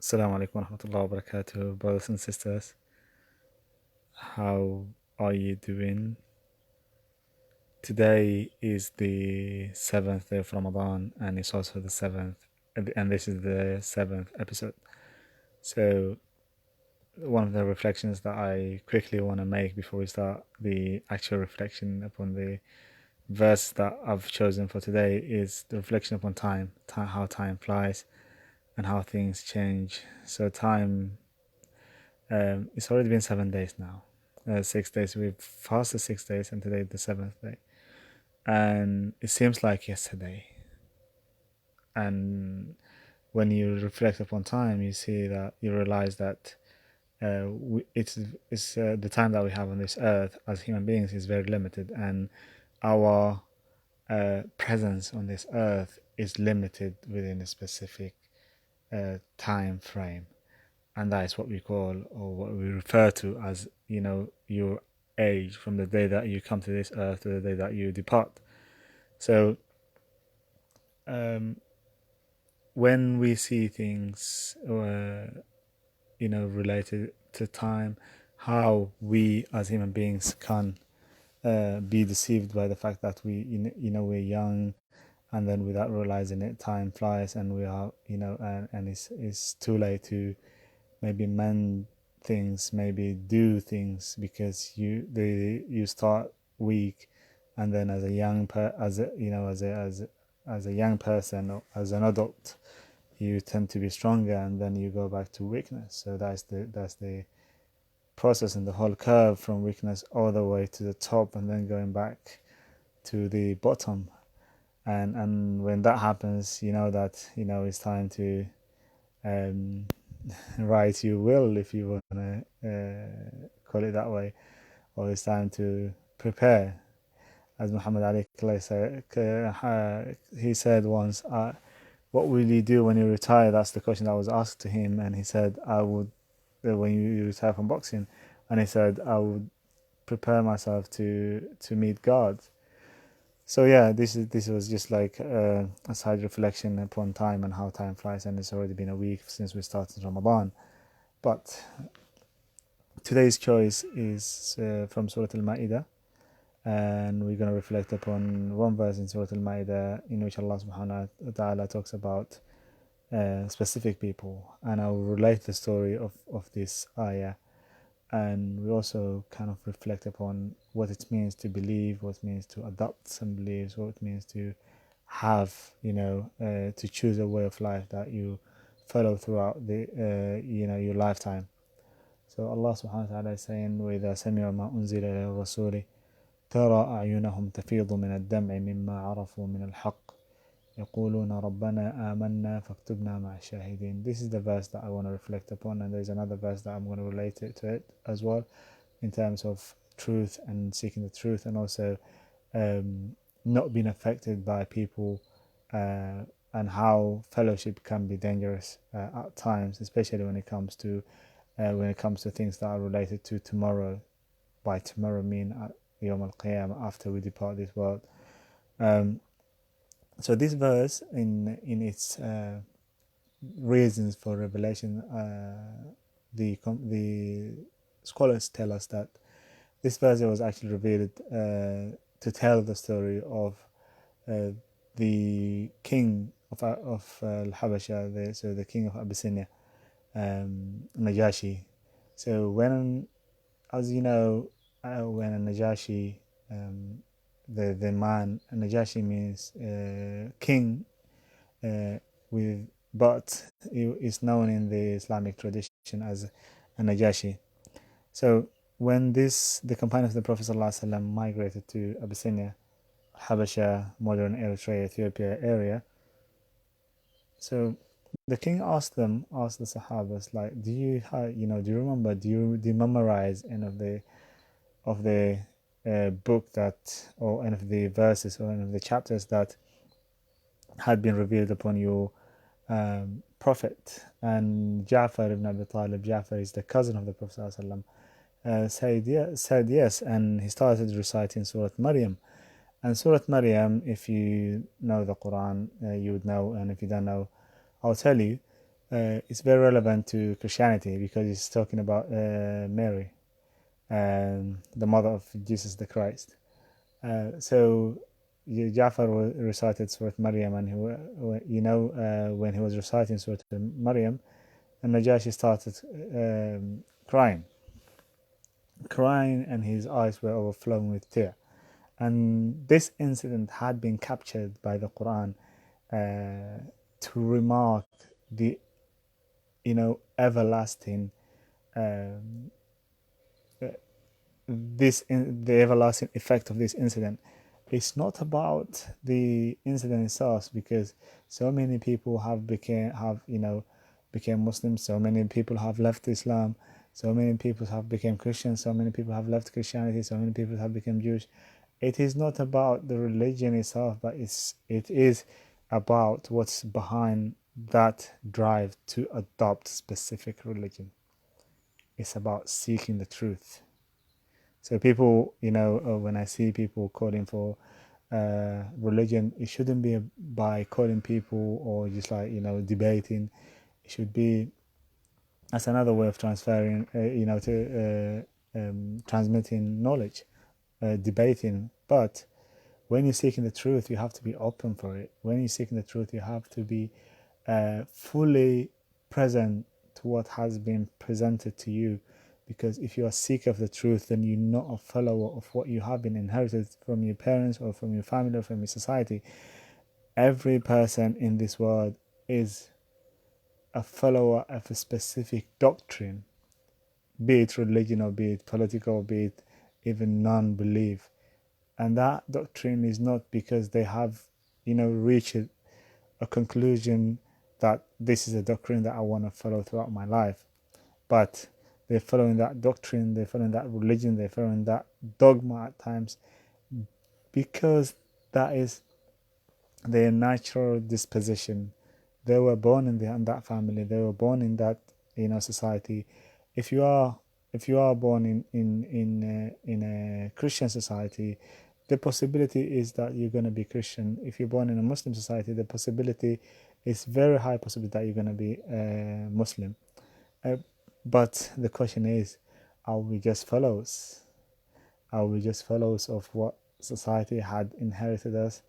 Assalamu alaikum warahmatullahi wabarakatuh, brothers and sisters. How are you doing? Today is the 7th day of Ramadan, and it's also the 7th, and this is the 7th episode. So, one of the reflections that I quickly want to make before we start the actual reflection upon the verse that I've chosen for today is the reflection upon time, how time flies, and how things change. So, time. It's already been 7 days now. 6 days. We've fasted 6 days, and today the seventh day. And it seems like yesterday. And when you reflect upon time, you realize that it's the time that we have on this earth as human beings is very limited, and our presence on this earth is limited within a specific time frame. And that is what we call, or what we refer to as, your age, from the day that you come to this earth to the day that you depart. So when we see things related to time, how we as human beings can be deceived by the fact that we're young, and then without realizing it, time flies, and we are, and it's too late to maybe mend things, maybe do things, because you start weak, and then as a young as a young person, or as an adult, you tend to be stronger, and then you go back to weakness. So that's the process, and the whole curve from weakness all the way to the top, and then going back to the bottom. And when that happens, you know that it's time to um, write your will, if you want to call it that way, or it's time to prepare. As Muhammad Ali said, he said once, "What will you do when you retire?" That's the question that was asked to him, and he said, "I would when you retire from boxing," and he said, "I would prepare myself to meet God." So yeah, this was just like a side reflection upon time and how time flies, and it's already been a week since we started Ramadan. But today's choice is from Surah Al-Ma'idah, and we're going to reflect upon one verse in Surah Al-Ma'idah in which Allah subhanahu wa ta'ala talks about specific people, and I'll relate the story of this ayah, and we also kind of reflect upon what it means to believe, what it means to adopt some beliefs, what it means to have, to choose a way of life that you follow throughout your lifetime. So Allah subhanahu wa ta'ala is saying, وَإِذَا سَمِعُوا مَا أُنزِلَ إِلَى الرَّسُولِ ترى أعينهم تفيض من الدمع مما عرفوا من الحق يقولون ربنا آمنا فاكتبنا مع الشاهدين. This is the verse that I want to reflect upon, and there's another verse that I'm going to relate it to it as well, in terms of truth and seeking the truth, and also not being affected by people, and how fellowship can be dangerous at times, especially when it comes to things that are related to tomorrow. By tomorrow, mean Yawm al-Qiyamah, after we depart this world. So this verse, in its reasons for revelation, the scholars tell us that this verse was actually revealed to tell the story of the king of Al-Habasha, so the king of Abyssinia, Najashi. So when, as you know, when a Najashi, the man, Najashi means king, but he is known in the Islamic tradition as a Najashi. So when the companions of the Prophet ﷺ migrated to Abyssinia, Habasha, modern Eritrea, Ethiopia area, so the king asked the Sahabas, like, do you remember, do you memorize any of the book that, or any of the verses, or any of the chapters that had been revealed upon your prophet? And Ja'far ibn Abi Talib, Ja'far is the cousin of the Prophet said yes, and he started reciting Surah Maryam. And Surah Maryam, if you know the Quran, you would know, and if you don't know, I'll tell you. it's very relevant to Christianity because it's talking about Mary, the mother of Jesus the Christ. So Jafar recited Surah Maryam, and when he was reciting Surah Maryam, and Najashi started crying, and his eyes were overflowing with tears. And this incident had been captured by the Quran to remark the everlasting um, the everlasting effect of this incident. It's not about the incident itself, because so many people became Muslims, so many people have left Islam, so many people have become Christians, so many people have left Christianity, so many people have become Jewish. It is not about the religion itself, but it is about what's behind that drive to adopt specific religion. It's about seeking the truth. So people, when I see people calling for religion, it shouldn't be by calling people or just debating. It should be as another way of transferring, transmitting knowledge, debating. But when you're seeking the truth, you have to be open for it. When you're seeking the truth, you have to be fully present to what has been presented to you. Because if you are a seeker of the truth, then you're not a follower of what you have been inherited from your parents or from your family or from your society. Every person in this world is a follower of a specific doctrine, be it religion or be it political, be it even non-belief. And that doctrine is not because they have, reached a conclusion that this is a doctrine that I want to follow throughout my life. But they're following that doctrine, they're following that religion, they're following that dogma at times because that is their natural disposition. They were born in that family, they were born in that society. If you are born in a Christian society, the possibility is that you're going to be Christian. If you're born in a Muslim society, the possibility is very high possibility that you're going to be Muslim. But the question is, are we just followers? Are we just followers of what society had inherited us,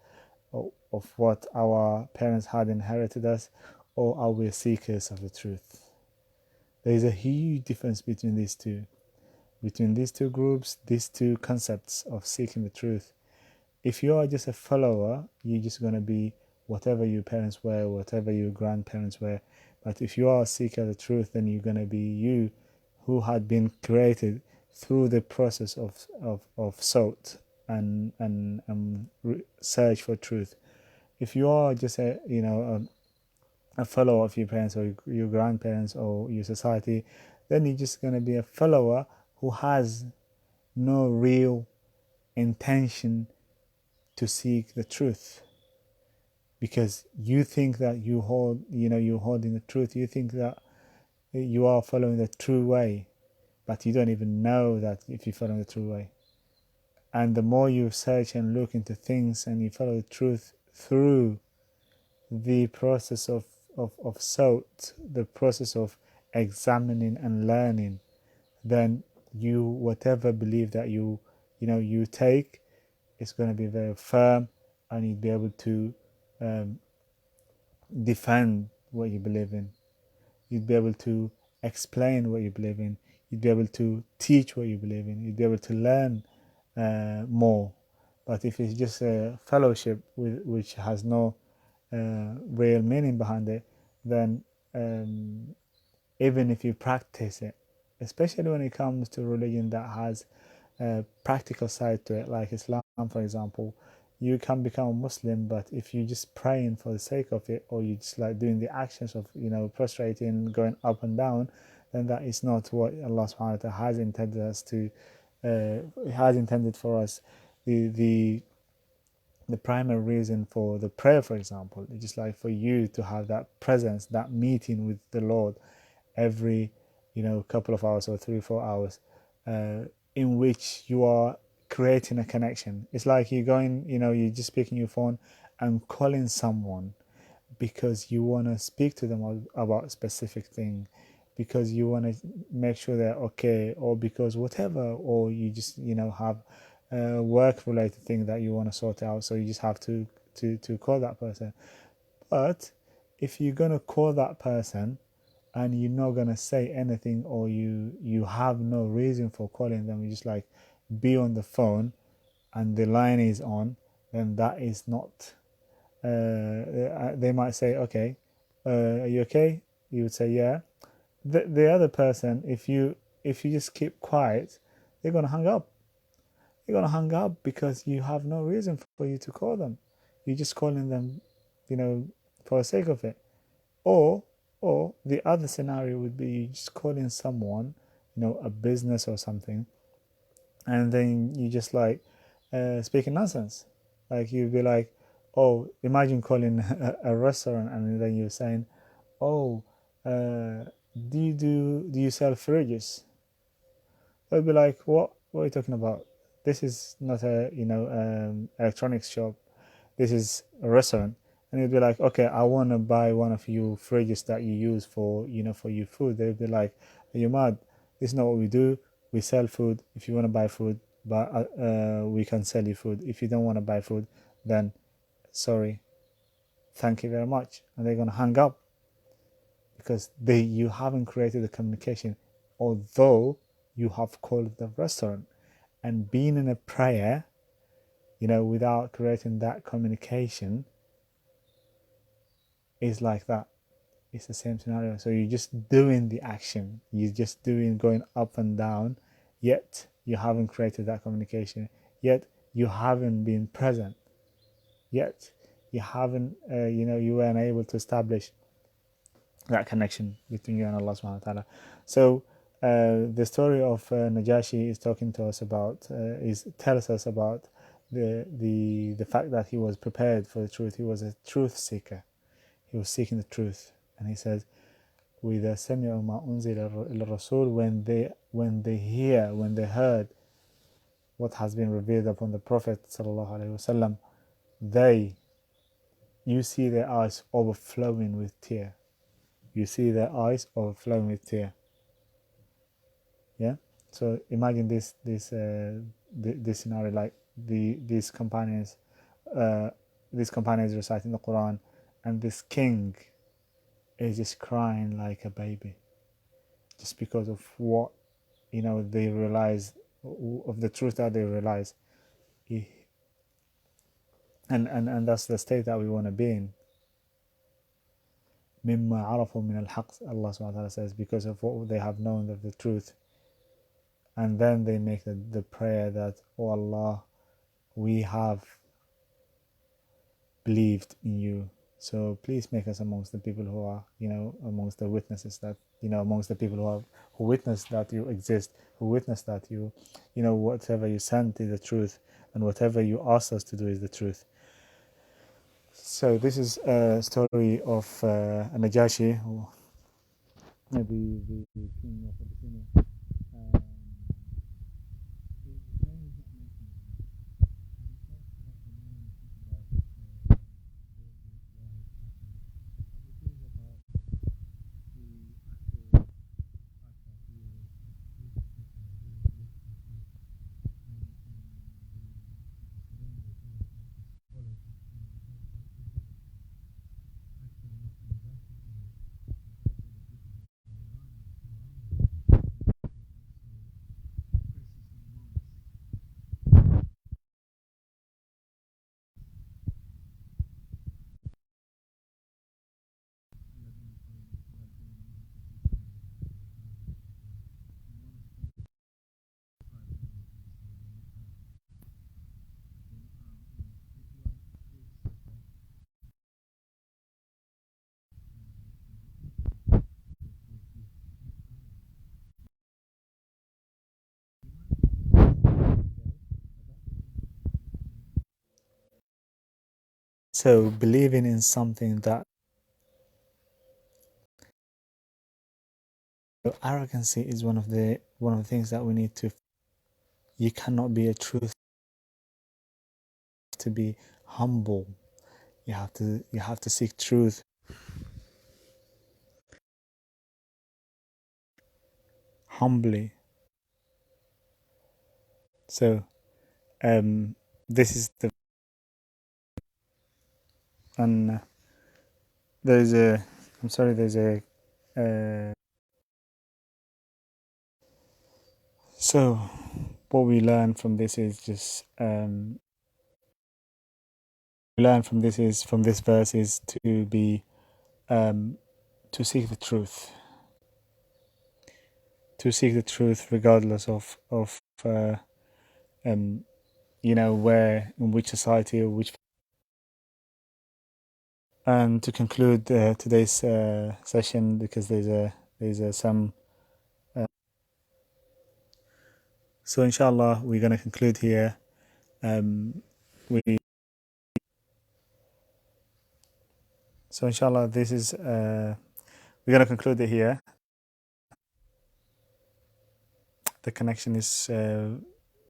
or of what our parents had inherited us, or are we seekers of the truth? There is a huge difference between these two. Between these two groups, these two concepts of seeking the truth. If you are just a follower, you're just going to be whatever your parents were, whatever your grandparents were. But if you are a seeker of the truth, then you're going to be you who had been created through the process of sought and search for truth. If you are just a follower of your parents or your grandparents or your society, then you're just going to be a follower who has no real intention to seek the truth, because you think that you're holding the truth. You think that you are following the true way, but you don't even know that if you're following the true way. And the more you search and look into things and you follow the truth through the process of thought, the process of examining and learning, then whatever belief that you take is going to be very firm, and you'll be able to defend what you believe in. You'd be able to explain what you believe in. You'd be able to teach what you believe in. You'd be able to learn more. But if it's just a fellowship which has no real meaning behind it, then even if you practice it, especially when it comes to religion that has a practical side to it, like Islam, for example, you can become a Muslim, but if you're just praying for the sake of it, or you just like doing the actions of prostrating, going up and down, then that is not what Allah Subhanahu wa Taala has intended us to. Has intended for us. The primary reason for the prayer, for example, is just like for you to have that presence, that meeting with the Lord every couple of hours or 3 or 4 hours, in which you are creating a connection. It's like you're going, you're just picking your phone and calling someone, because you want to speak to them about a specific thing, because you want to make sure they're okay, or because whatever, or you just have a work related thing that you want to sort out, so you just have to call that person. But if you're going to call that person and you're not going to say anything, or you have no reason for calling them, you just like be on the phone and the line is on, then that is not they might say, okay, are you okay? You would say, yeah. The other person, if you just keep quiet, they're gonna hang up. They're gonna hang up because you have no reason for you to call them. You're just calling them, you know, for the sake of it. Or or the other scenario would be you just calling someone, a business or something, and then you just like speaking nonsense. Like you'd be like, oh, imagine calling a restaurant and then you're saying, oh, do you sell fridges? They'd be like, what are you talking about? This is not a electronics shop. This is a restaurant. And you'd be like, okay, I want to buy one of your fridges that you use for your food. They'd be like, are you mad? This is not what we do. We sell food. If you want to buy food, but we can sell you food. If you don't want to buy food, then sorry, thank you very much. And they're gonna hang up because you haven't created the communication, although you have called the restaurant. And being in a prayer, without creating that communication, is like that. It's the same scenario. So you're just doing the action, you're just doing going up and down, yet you haven't created that communication, yet you haven't been present, yet you haven't you weren't able to establish that connection between you and Allah subhanahu wa ta'ala. So the story of Najashi is talking to us about tells us about the fact that he was prepared for the truth. He was a truth seeker. He was seeking the truth, and he says, وَإِذَا سَمِعُوا مَا أُنزِلَ إِلَى الرَّسُولِ when they heard what has been revealed upon the Prophet sallallahu alaihi wasallam, you see their eyes overflowing with tear. You see their eyes overflowing with tear. Yeah. So imagine this scenario, like these companions reciting the Quran, and this king is just crying like a baby, just because of what they realize, of the truth that they realize. And that's the state that we want to be in. مما عرفوا من الحق, Allah subhanahu wa ta'ala says, because of what they have known of the truth. And then they make the prayer that, oh Allah, we have believed in you, so please make us amongst the people who are, amongst the witnesses that, amongst the people who witness that you exist, who witness that you, whatever you sent is the truth, and whatever you asked us to do is the truth. So this is a story of Najashi, who maybe the king of Abyssinia. So believing in something that arrogancy is one of the things that we need to. You cannot be a truth to be humble. You have to seek truth humbly. So this is the and there's a I'm sorry there's a so what we learn from this is just we learn from this is from this verse is um, to seek the truth, regardless of um, where in which society or which. And to conclude today's session, because there's some so inshallah we're going to conclude here. We So inshallah this is we're going to conclude it here. The connection is